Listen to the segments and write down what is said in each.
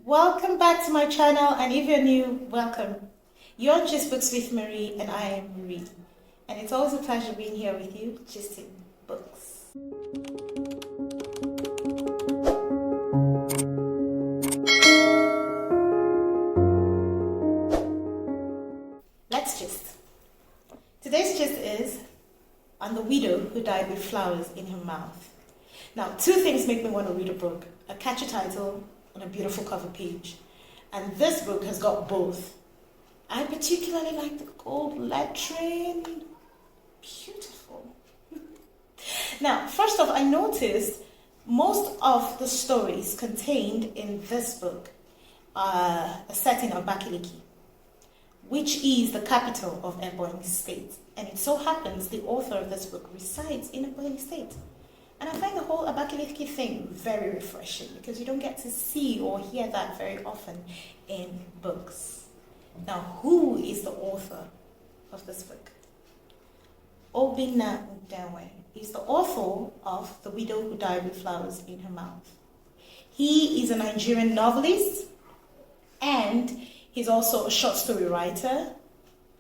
Welcome back to my channel, and if you're new, welcome. You're on Gist Books with Marie, and I am Marie. And it's always a pleasure being here with you, gisting books. Let's gist. Today's gist is on the widow who died with flowers in her mouth. Now, two things make me want to read a book: a catchy title and a beautiful cover page. And this book has got both. I particularly like the gold lettering. Beautiful. Now, first off, I noticed most of the stories contained in this book are set in Abakaliki, which is the capital of Ebonyi State. And it so happens the author of this book resides in Ebonyi State. And I find the whole Abakaliki thing very refreshing because you don't get to see or hear that very often in books. Now, who is the author of this book? Obinna Udenwe is the author of The Widow Who Died with Flowers in Her Mouth. He is a Nigerian novelist, and he's also a short story writer.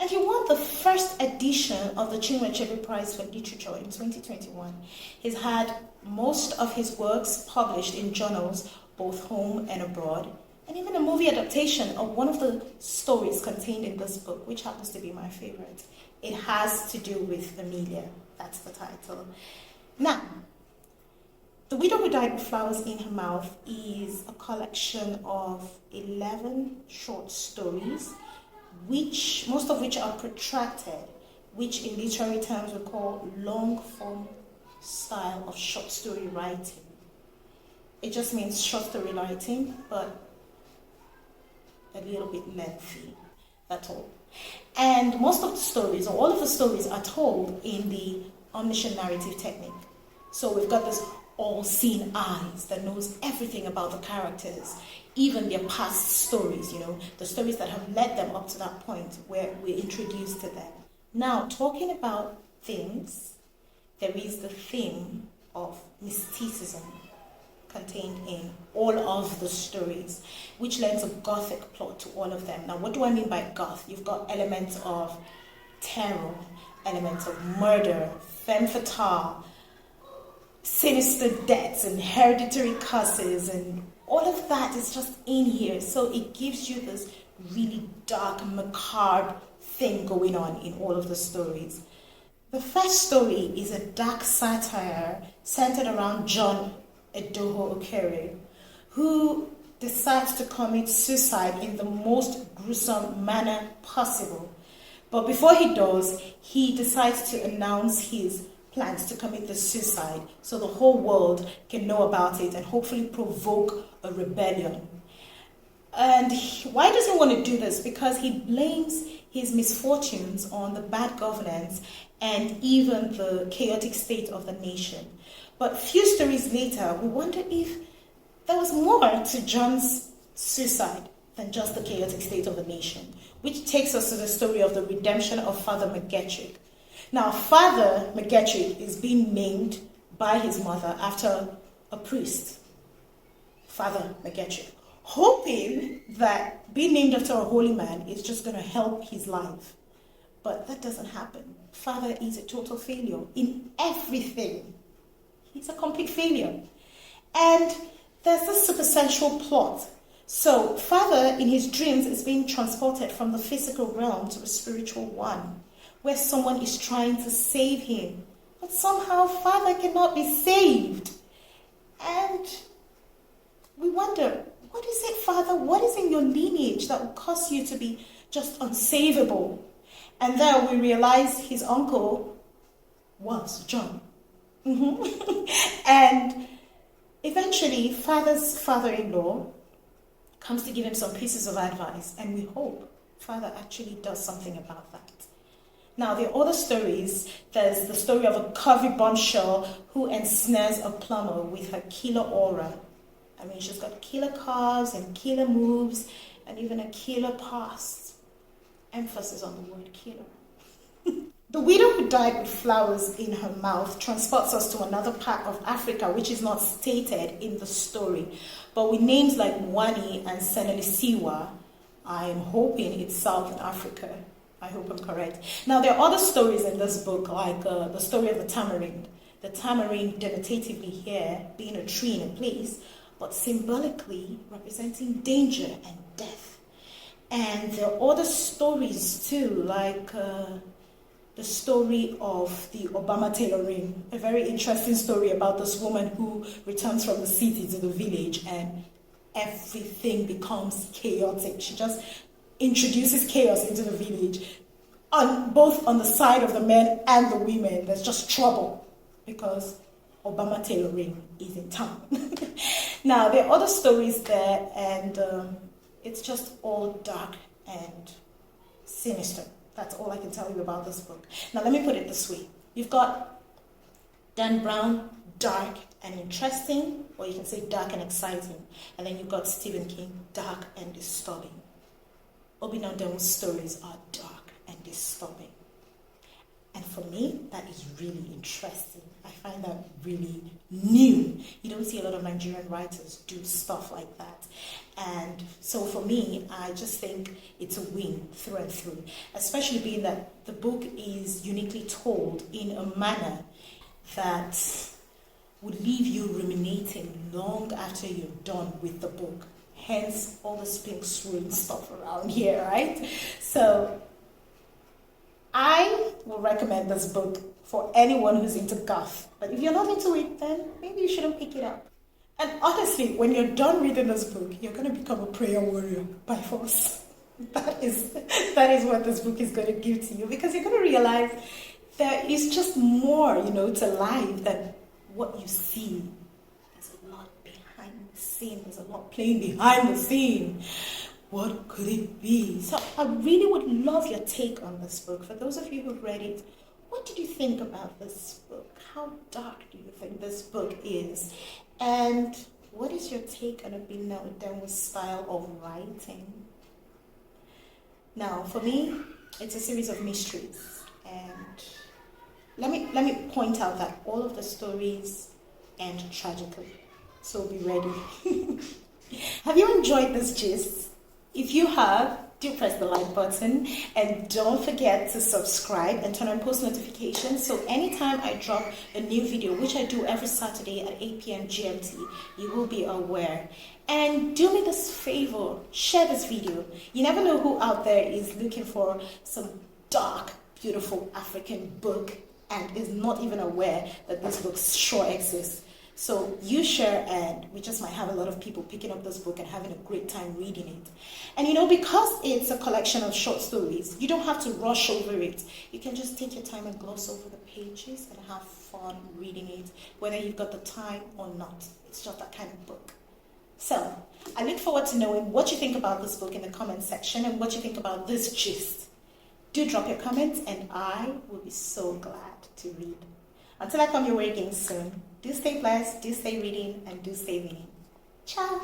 And he won the first edition of the Chinwe Achebe Prize for Literature in 2021. He's had most of his works published in journals, both home and abroad, and even a movie adaptation of one of the stories contained in this book, which happens to be my favorite. It has to do with Amelia. That's the title. Now, The Widow Who Died with Flowers in Her Mouth is a collection of 11 short stories, which most of which are protracted, which in literary terms we call long form style of short story writing. It just means short story writing, but a little bit lengthy, that's all. And most of the stories, or all of the stories, are told in the omniscient narrative technique. So we've got this all-seeing eyes that knows everything about the characters, even their past stories, the stories that have led them up to that point where we're introduced to them. Now, talking about themes, there is the theme of mysticism contained in all of the stories, which lends a gothic plot to all of them. Now, what do I mean by goth? You've got elements of terror, elements of murder, femme fatale, sinister deaths and hereditary curses, and all of that is just in here. So it gives you this really dark, macabre thing going on in all of the stories. The first story is a dark satire centered around John Edoho Okere, who decides to commit suicide in the most gruesome manner possible. But before he does, he decides to announce his plans to commit the suicide so the whole world can know about it and hopefully provoke a rebellion. And why does he want to do this? Because he blames his misfortunes on the bad governance and even the chaotic state of the nation. But few stories later, we wonder if there was more to John's suicide than just the chaotic state of the nation, which takes us to the story of the redemption of Father McGettrick. Now, Father McGettrick is being named by his mother after a priest, Father McGettrick, hoping that being named after a holy man is just going to help his life. But that doesn't happen. Father is a total failure in everything. He's a complete failure. And there's this supersensual plot. So, Father, in his dreams, is being transported from the physical realm to the spiritual one, where someone is trying to save him. But somehow Father cannot be saved. And we wonder, what is it, Father? What is in your lineage that will cause you to be just unsavable? And there we realize his uncle was John. And eventually, Father's father-in-law comes to give him some pieces of advice, and we hope Father actually does something about that. Now, there are other stories. There's the story of a curvy bombshell who ensnares a plumber with her killer aura. I mean, she's got killer cars and killer moves and even a killer past. Emphasis on the word killer. The widow who died with flowers in her mouth transports us to another part of Africa, which is not stated in the story. But with names like Mwani and Senelisiwa, I'm hoping it's South Africa. I hope I'm correct. Now, there are other stories in this book, like the story of the tamarind. The tamarind denotatively here being a tree in a place, but symbolically representing danger and death. And there are other stories too, like the story of the Obama tailoring, a very interesting story about this woman who returns from the city to the village and everything becomes chaotic. She just introduces chaos into the village, both on the side of the men and the women. There's just trouble because Obama tailoring is in town. Now, there are other stories there, and it's just all dark and sinister. That's all I can tell you about this book. Now, let me put it this way. You've got Dan Brown, dark and interesting, or you can say dark and exciting. And then you've got Stephen King, dark and disturbing. Obinna Udenwe's stories are dark and disturbing. And for me, that is really interesting. I find that really new. You don't see a lot of Nigerian writers do stuff like that. And so for me, I just think it's a win through and through, especially being that the book is uniquely told in a manner that would leave you ruminating long after you're done with the book. Hence, all the pink swirling stuff around here, right? So I will recommend this book for anyone who's into goth. But if you're not into it, then maybe you shouldn't pick it up. And honestly, when you're done reading this book, you're going to become a prayer warrior by force. That is what this book is going to give to you, because you're going to realize there is just more, to life than what you see. There's a lot behind the scene. There's a lot playing behind the scene. What could it be? So I really would love your take on this book. For those of you who've read it, what did you think about this book? How dark do you think this book is? And what is your take on Obinna Udenwe's style of writing? Now, for me, it's a series of mysteries. And let me point out that all of the stories end tragically. So be ready. Have you enjoyed this gist? If you have, do press the like button and don't forget to subscribe and turn on post notifications so anytime I drop a new video, which I do every Saturday at 8 p.m. GMT, you will be aware. And do me this favor, share this video. You never know who out there is looking for some dark, beautiful African book and is not even aware that this book sure exists. So you share, and we just might have a lot of people picking up this book and having a great time reading it. And because it's a collection of short stories, you don't have to rush over it. You can just take your time and gloss over the pages and have fun reading it, whether you've got the time or not. It's just that kind of book. So I look forward to knowing what you think about this book in the comment section and what you think about this gist. Do drop your comments and I will be so glad to read. Until I come your way again soon, do stay blessed, do stay reading, and do stay reading. Ciao!